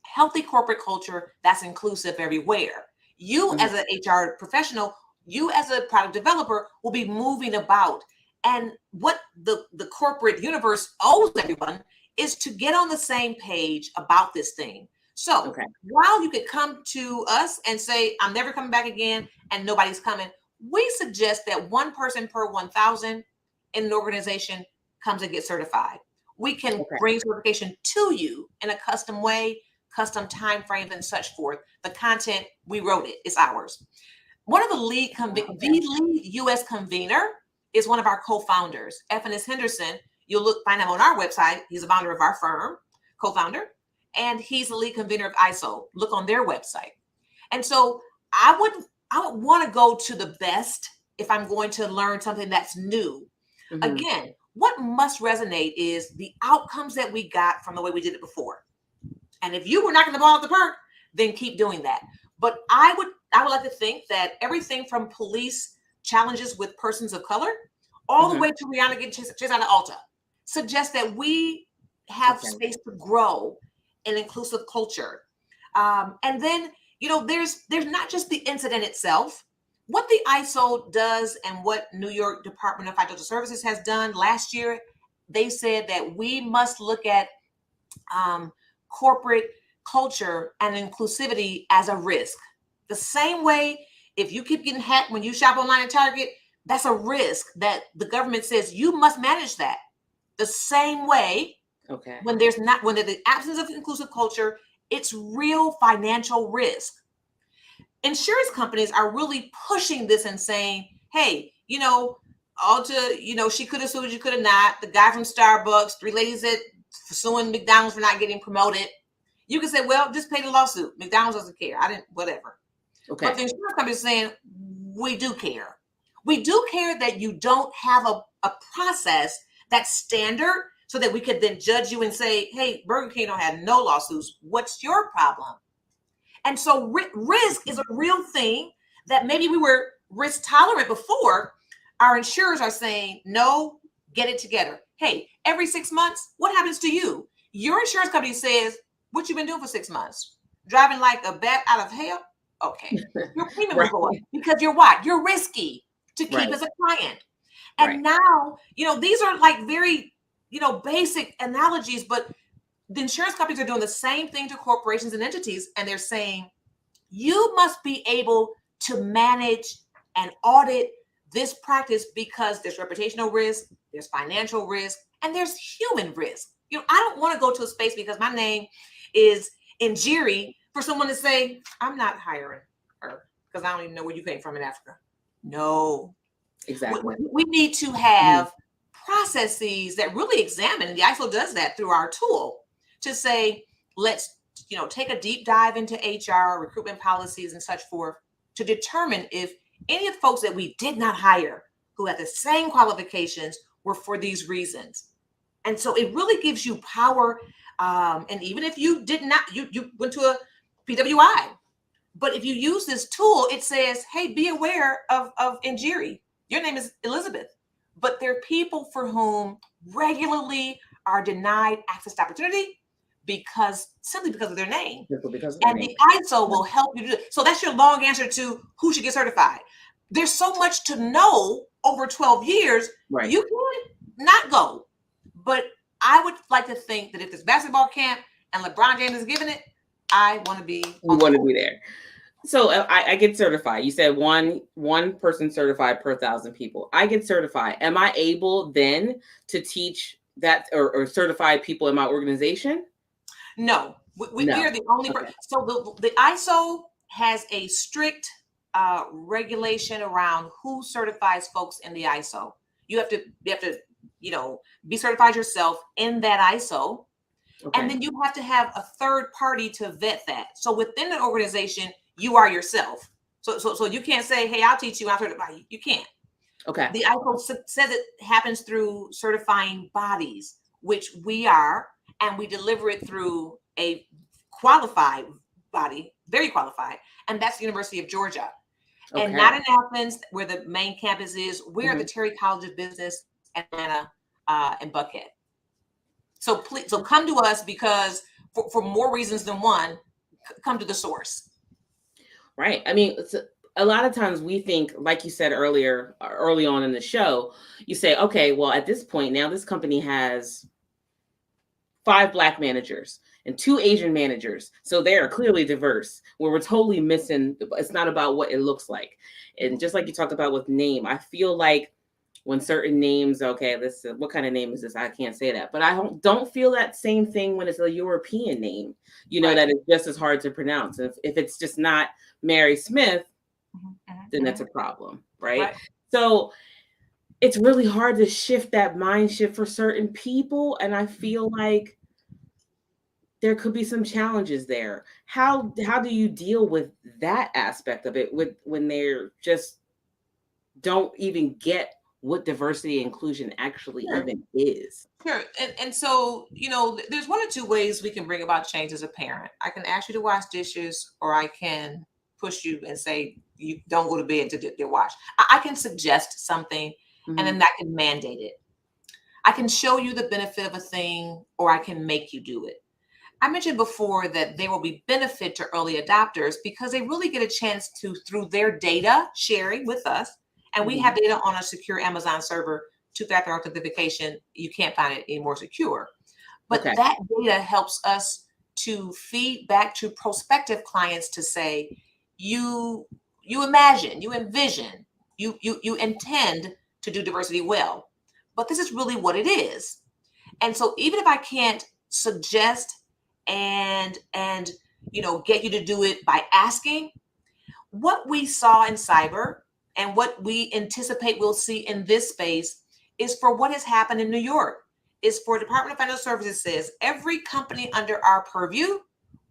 healthy corporate culture that's inclusive everywhere. You as an HR professional, you as a product developer will be moving about. And what the corporate universe owes everyone is to get on the same page about this thing. So while you could come to us and say, I'm never coming back again, and nobody's coming, we suggest that one person per 1,000 in an organization comes and gets certified. We can bring certification to you in a custom way, custom time frames and such forth. The content, we wrote it, it's ours. One of the lead U.S. convener is one of our co-founders, F.N.S. Henderson. You'll find him on our website. He's a founder of our firm, co-founder, and he's the lead convener of ISO. Look on their website. And so I would want to go to the best if I'm going to learn something that's new. Again, what must resonate is the outcomes that we got from the way we did it before. And if you were knocking the ball at the park, then keep doing that. But I would like to think that everything from police challenges with persons of color all the way to Rihanna getting chased out of Alta suggests that we have space to grow in inclusive culture. And then, there's not just the incident itself. What the ISO does and what New York Department of Financial Services has done last year, they said that we must look at corporate culture and inclusivity as a risk. The same way, if you keep getting hacked when you shop online at Target, that's a risk that the government says you must manage that. The same way, when there's the absence of inclusive culture, it's real financial risk. Insurance companies are really pushing this and saying, hey, Alta, she could have sued, you could have not. The guy from Starbucks, 3 ladies that suing McDonald's for not getting promoted. You can say, well, just pay the lawsuit. McDonald's doesn't care. Whatever. But the insurance company is saying, we do care. We do care that you don't have a process that's standard so that we could then judge you and say, hey, Burger King don't have no lawsuits. What's your problem? And so risk is a real thing that maybe we were risk tolerant before. Our insurers are saying, no, get it together. Hey, every 6 months, what happens to you? Your insurance company says, what you been doing for 6 months? Driving like a bat out of hell? Okay. Your premium will go up because you're what? You're risky to keep as a client. And now, these are like very, basic analogies, but the insurance companies are doing the same thing to corporations and entities. And they're saying, you must be able to manage and audit this practice because there's reputational risk, there's financial risk, and there's human risk. I don't want to go to a space because my name is Njeri for someone to say, I'm not hiring her because I don't even know where you came from in Africa. No. Exactly. We need to have processes that really examine, and the ISO does that through our tool, to say, let's, take a deep dive into HR, recruitment policies and such forth to determine if any of the folks that we did not hire who had the same qualifications were for these reasons. And so it really gives you power. And even if you did not, you went to a PWI, but if you use this tool, it says, hey, be aware of Njeri. Your name is Elizabeth, but there are people for whom regularly are denied access to opportunity simply because of their name. The ISO will help you do it. So that's your long answer to who should get certified. There's so much to know over 12 years. Right. You can not go. But I would like to think that if this basketball camp and LeBron James is giving it, I want to be. We want to be there. So I get certified. You said one person certified per 1,000 people. I get certified. Am I able then to teach that or certify people in my organization? No, we are the only. So the ISO has a strict regulation around who certifies folks in the ISO. You have to be certified yourself in that ISO, and then you have to have a third party to vet that. So within the organization, you are yourself. So you can't say, hey, I'll teach you, I'll certify you. You can't. Okay. The ISO says it happens through certifying bodies, which we are, and we deliver it through a qualified body, very qualified, and that's the University of Georgia. Okay. And not in Athens, where the main campus is. We're Mhm. the Terry College of Business, Atlanta, and Buckhead. So please, so come to us, because for more reasons than one, come to the source. Right. I mean, a lot of times we think, like you said earlier, early on in the show, you say, okay, well, at this point now, this company has 5 Black managers and 2 Asian managers. So they are clearly diverse, where we're totally missing. It's not about what it looks like. And just like you talked about with name, I feel like when certain names, okay, this what kind of name is this? I can't say that. But I don't feel that same thing when it's a European name, Right. that is just as hard to pronounce. If it's just not Mary Smith, then that's a problem, right? So it's really hard to shift that mind shift for certain people. And I feel like there could be some challenges there. How do you deal with that aspect of it when they're just don't even get what diversity and inclusion actually even is? Sure. And so, there's 1 or 2 ways we can bring about change as a parent. I can ask you to wash dishes, or I can push you and say, you don't go to bed to get wash. I can suggest something, and then that can mandate it. I can show you the benefit of a thing, or I can make you do it. I mentioned before that there will be benefit to early adopters because they really get a chance to, through their data sharing with us, and we have data on a secure Amazon server, 2-factor authentication. You can't find it any more secure. But that data helps us to feed back to prospective clients to say, you imagine, you envision, you intend to do diversity well, but this is really what it is. And so even if I can't suggest and get you to do it by asking, what we saw in cyber and what we anticipate we'll see in this space is for what has happened in New York, is for Department of Financial Services says every company under our purview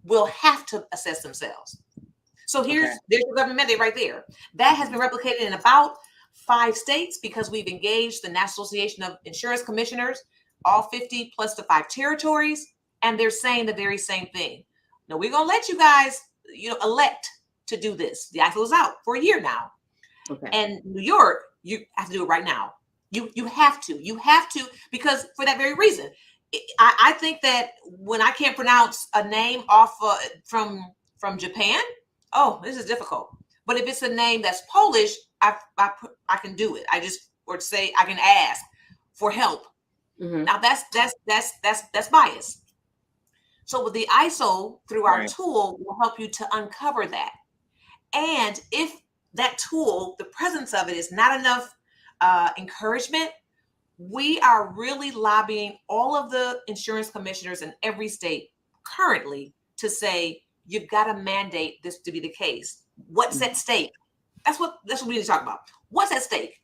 will have to assess themselves. So there's the government mandate right there. That has been replicated in about 5 states because we've engaged the National Association of Insurance Commissioners, all 50 plus the 5 territories, and they're saying the very same thing. No, we're gonna let you guys, elect to do this. The ISO is out for a year now. And New York, you have to do it right now. You have to, because for that very reason. I think that when I can't pronounce a name off from Japan, oh, this is difficult. But if it's a name that's Polish, I can do it. Or say I can ask for help. Now that's bias. So with the ISO, through our tool, will help you to uncover that. And if that tool, the presence of it is not enough encouragement, we are really lobbying all of the insurance commissioners in every state currently to say, you've got to mandate this to be the case. What's at stake? That's what we need to talk about. What's at stake?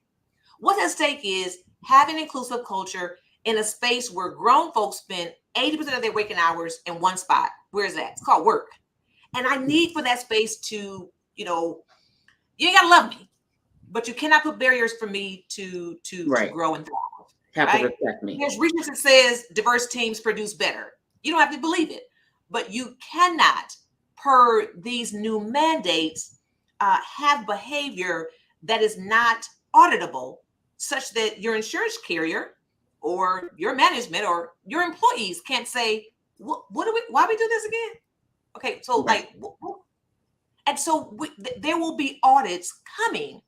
What's at stake is having inclusive culture in a space where grown folks spend 80% of their waking hours in one spot. Where is that? It's called work. And I need for that space to, you ain't got to love me, but you cannot put barriers for me to grow and thrive. Have to respect me. There's research that says diverse teams produce better. You don't have to believe it, but you cannot, per these new mandates, have behavior that is not auditable, such that your insurance carrier or your management or your employees can't say, why we do this again? Okay, so and so there will be audits coming,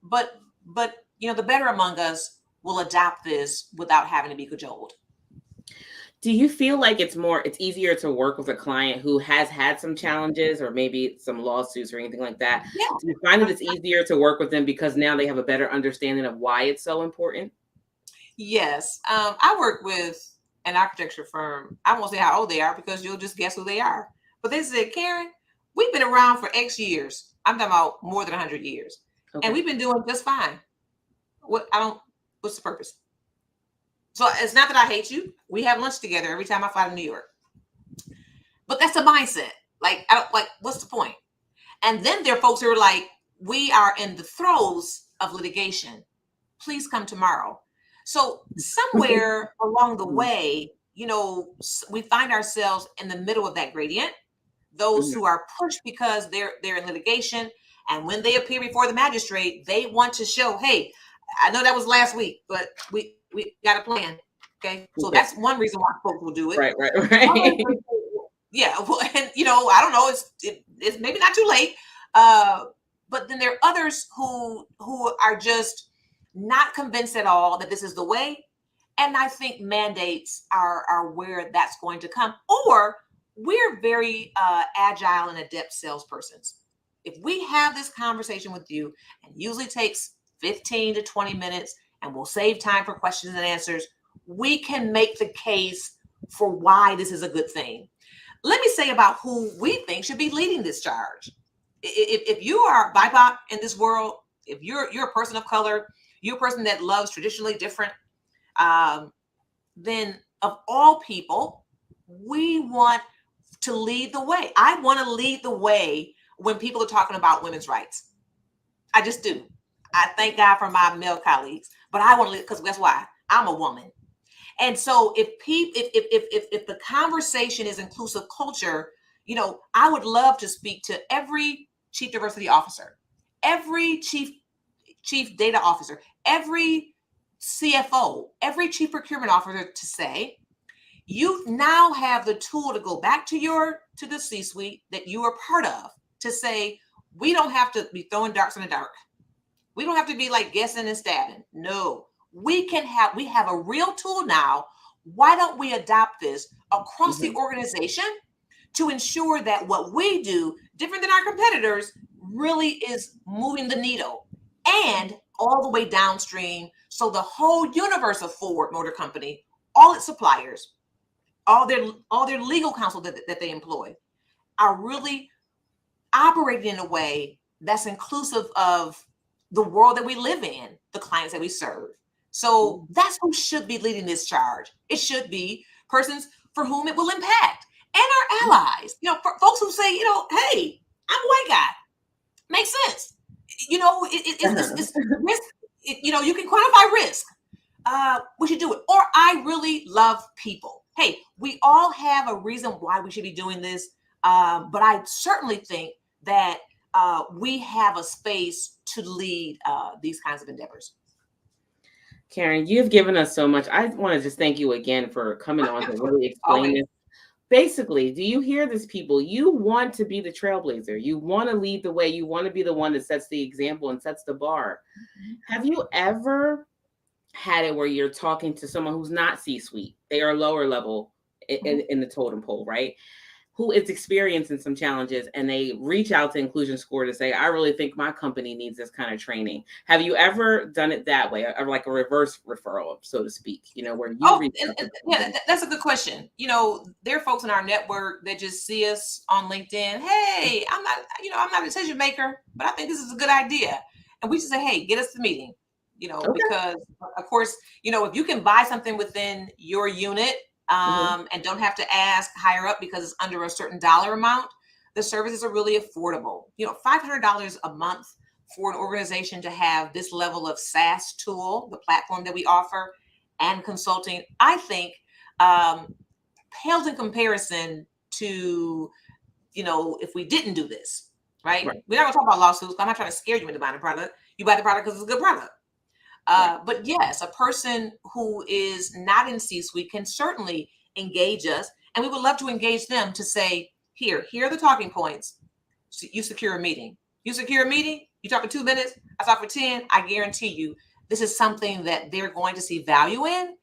but the better among us will adopt this without having to be cajoled. Do you feel like it's easier to work with a client who has had some challenges or maybe some lawsuits or anything like that? Yeah. Do you find that it's easier to work with them because now they have a better understanding of why it's so important? Yes. I work with an architecture firm. I won't say how old they are because you'll just guess who they are. But they said, Karen, we've been around for X years. I'm talking about more than 100 years. Okay. And we've been doing just fine. What's the purpose? So it's not that I hate you. We have lunch together every time I fly to New York. But that's the mindset. What's the point? And then there are folks who are like, we are in the throes of litigation. Please come tomorrow. So somewhere along the way, we find ourselves in the middle of that gradient. those who are pushed because they're in litigation. And when they appear before the magistrate, they want to show, hey, I know that was last week, but we got a plan. Okay. So that's one reason why folks will do it. Right. Yeah. Well, and I don't know, it's maybe not too late. But then there are others who are just not convinced at all that this is the way. And I think mandates are where that's going to come. Or we're very agile and adept salespersons. If we have this conversation with you, and usually takes 15 to 20 minutes, and we'll save time for questions and answers, we can make the case for why this is a good thing. Let me say about who we think should be leading this charge. If you are BIPOC in this world, if you're a person of color, you're a person that loves traditionally different, then of all people, we want to lead the way. I want to lead the way when people are talking about women's rights. I just do. I thank God for my male colleagues, but I want to lead because guess why? I'm a woman. And so if the conversation is inclusive culture, I would love to speak to every chief diversity officer, every chief data officer, every CFO, every chief procurement officer to say, you now have the tool to go back to the C-suite that you are part of to say, we don't have to be throwing darts in the dark. We don't have to be like guessing and stabbing. No, we have a real tool now. Why don't we adopt this across the organization to ensure that what we do, different than our competitors, really is moving the needle and all the way downstream. So the whole universe of Ford Motor Company, all its suppliers, all their legal counsel that they employ are really operating in a way that's inclusive of the world that we live in, the clients that we serve. So that's who should be leading this charge. It should be persons for whom it will impact, and our allies. For folks who say, hey, I'm a white guy, makes sense. It's risk. You can quantify risk. We should do it. Or I really love people. Hey, we all have a reason why we should be doing this. But I certainly think that we have a space to lead these kinds of endeavors. Karen, you've given us so much. I want to just thank you again for coming on to really explain this. Basically, do you hear this, people? You want to be the trailblazer. You want to lead the way. You want to be the one that sets the example and sets the bar. Have you ever had it where you're talking to someone who's not C-suite? They are lower level in the totem pole, right? Who is experiencing some challenges, and they reach out to Inclusion Score to say, I really think my company needs this kind of training. Have you ever done it that way, or like a reverse referral, so to speak, where you that's a good question. There are folks in our network that just see us on LinkedIn. Hey, I'm not a decision maker, but I think this is a good idea. And we just say, hey, get us the meeting, because of course, if you can buy something within your unit, and don't have to ask higher up because it's under a certain dollar amount, the services are really affordable. $500 a month for an organization to have this level of SaaS tool, the platform that we offer, and consulting, I think pales in comparison to, if we didn't do this, right? We're not gonna talk about lawsuits. I'm not trying to scare you into buying a product. You buy the product because it's a good product. But yes, a person who is not in C-suite can certainly engage us, and we would love to engage them to say, here are the talking points. So you secure a meeting. You secure a meeting, you talk for 2 minutes, I talk for 10, I guarantee you this is something that they're going to see value in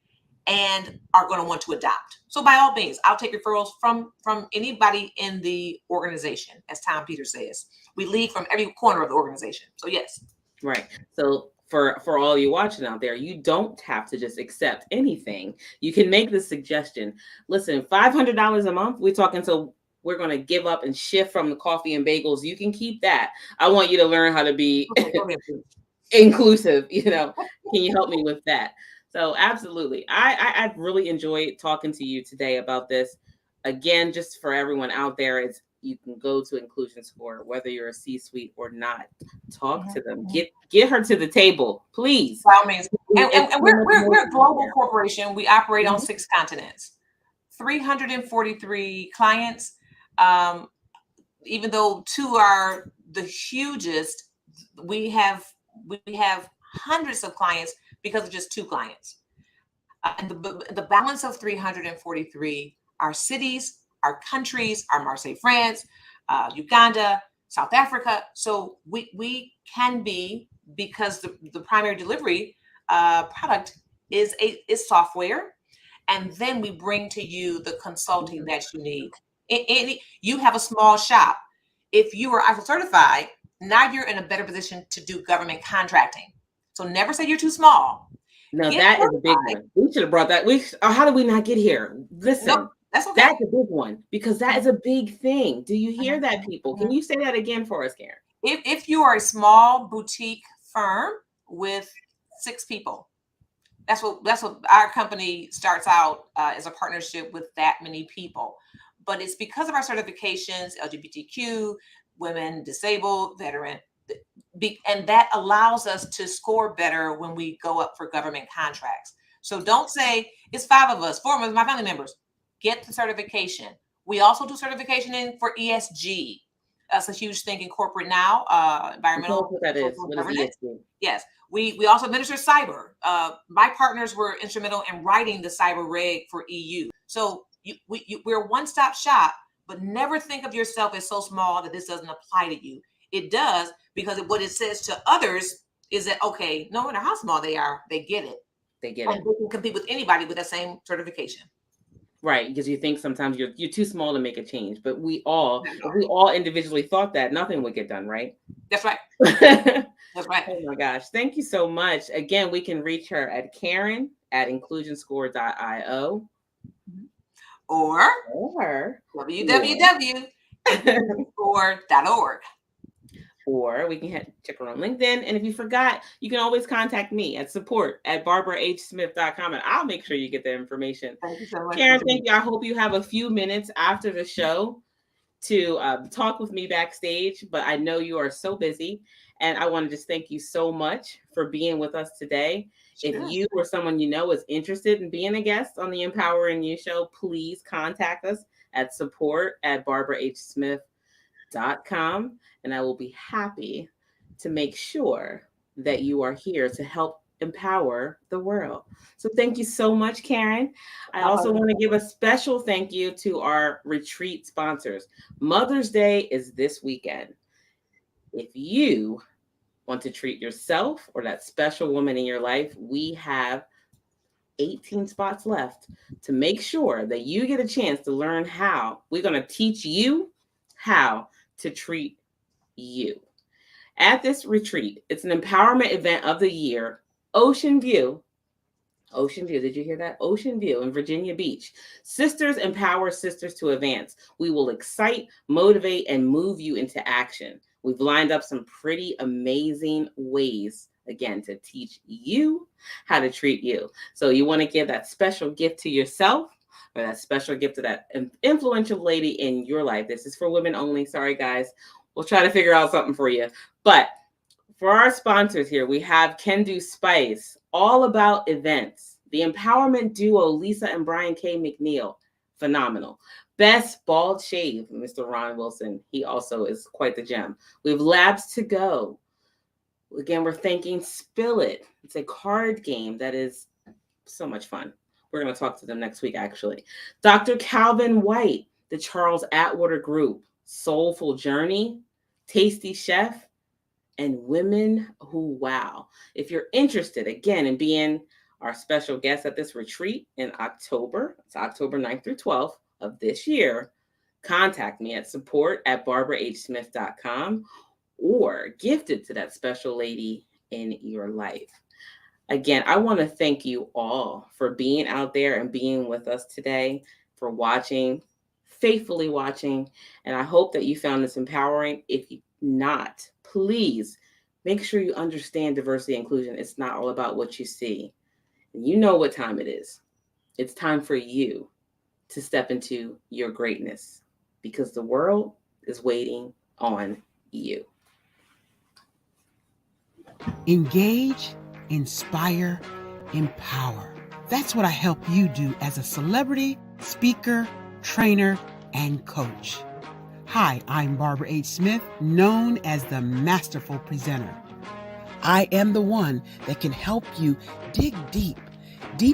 and are going to want to adopt. So by all means, I'll take referrals from anybody in the organization. As Tom Peters says, we lead from every corner of the organization. So yes. Right. So for all you watching out there, you don't have to just accept anything. You can make the suggestion. Listen, $500 a month, we're talking, so we're going to give up and shift from the coffee and bagels. You can keep that. I want you to learn how to be inclusive. Can you help me with that? So absolutely. I really enjoyed talking to you today about this. Again, just for everyone out there, you can go to Inclusion Score, whether you're a C-suite or not. Talk to them. Get her to the table, please. By all means. And we're a global corporation. We operate on 6 continents, 343 clients. even though two are the hugest, we have hundreds of clients because of just two clients. And the balance of 343 are cities, are countries, are Marseille, France, Uganda, South Africa. So we can be, because the primary delivery product is software, and then we bring to you the consulting that you need. You have a small shop. If you are ISO certified, now you're in a better position to do government contracting. So never say you're too small. No, that is a big one. We should have brought that. How did we not get here? Listen, nope, that's okay. That's a big one, because that is a big thing. Do you hear that, people? Can you say that again for us, Karen? If you are a small boutique firm with 6 people, that's what our company starts out as a partnership with, that many people. But it's because of our certifications, LGBTQ, women, disabled, veteran, and that allows us to score better when we go up for government contracts. So don't say it's 5 of us, 4 of us, my family members. Get the certification. We also do certification for ESG. That's a huge thing in corporate now. Environmental. What that is. What is ESG? Yes. We also administer cyber. My partners were instrumental in writing the cyber reg for EU. So we're a one-stop shop, but never think of yourself as so small that this doesn't apply to you. It does, because what it says to others is that, okay, no matter how small they are, they get it. They get it. And they can compete with anybody with that same certification. Right, because you think sometimes you're too small to make a change, but if we all individually thought that, nothing would get done, right? That's right. That's right. Oh my gosh, thank you so much. Again, we can reach her at Karen@inclusionscore.io or www.inclusionscore.org. Or we can check her on LinkedIn. And if you forgot, you can always contact me at support@barbarahsmith.com, and I'll make sure you get the information. Thank you so much. Karen, thank you. I hope you have a few minutes after the show to talk with me backstage, but I know you are so busy. And I want to just thank you so much for being with us today. Sure. If you or someone you know is interested in being a guest on the Empowering You show, please contact us at support@barbarahsmith.com. And I will be happy to make sure that you are here to help empower the world. So thank you so much, Karen. I also want to give a special thank you to our retreat sponsors. Mother's Day is this weekend. If you want to treat yourself or that special woman in your life, we have 18 spots left to make sure that you get a chance to learn how. We're going to teach you how to treat you. At this retreat, it's an empowerment event of the year, Ocean View, did you hear that? Ocean View in Virginia Beach. Sisters empower sisters to advance. We will excite, motivate, and move you into action. We've lined up some pretty amazing ways, again, to teach you how to treat you. So you want to give that special gift to yourself, or that special gift to that influential lady in your life. This is for women only. Sorry, guys. We'll try to figure out something for you. But for our sponsors here, we have Can Do Spice, all about events. The empowerment duo, Lisa and Brian K. McNeil, phenomenal. Best Bald Shave, Mr. Ron Wilson. He also is quite the gem. We have Labs to Go. Again, we're thanking Spill It. It's a card game that is so much fun. We're going to talk to them next week, actually. Dr. Calvin White, the Charles Atwater Group, Soulful Journey, Tasty Chef, and Women Who Wow. If you're interested, again, in being our special guest at this retreat in October, it's October 9th through 12th of this year, contact me at support@barbarahsmith.com or gift it to that special lady in your life. Again, I want to thank you all for being out there and being with us today, for watching, faithfully watching, and I hope that you found this empowering. If not, please make sure you understand diversity and inclusion. It's not all about what you see. You know what time it is. It's time for you to step into your greatness, because the world is waiting on you. Engage, inspire, empower. That's what I help you do as a celebrity, speaker, trainer, and coach. Hi, I'm Barbara H. Smith, known as the Masterful Presenter. I am the one that can help you dig deep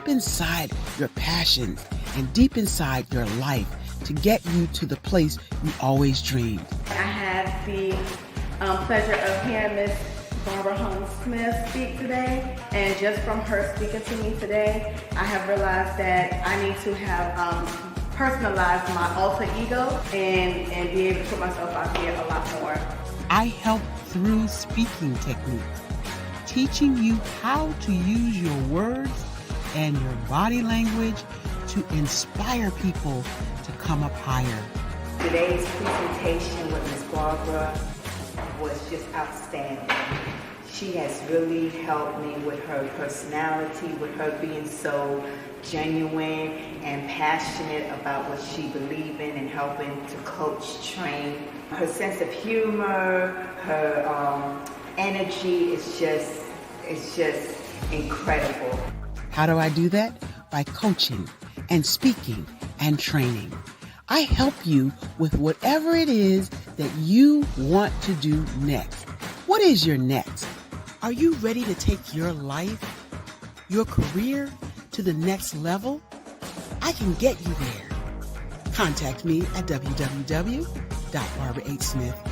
inside your passions and deep inside your life to get you to the place you always dreamed. I had the pleasure of hearing Miss Barbara Holmes Smith speak today, and just from her speaking to me today, I have realized that I need to have personalize my alter ego and be able to put myself out there a lot more. I help through speaking techniques, teaching you how to use your words and your body language to inspire people to come up higher. Today's presentation with Ms. Barbara was just outstanding. She has really helped me with her personality, with her being so genuine and passionate about what she believes in and helping to coach, train. Her sense of humor, her energy is just incredible. How do I do that? By coaching and speaking and training. I help you with whatever it is that you want to do next. What is your next? Are you ready to take your life, your career to the next level? I can get you there. Contact me at www.barbarahsmith.com.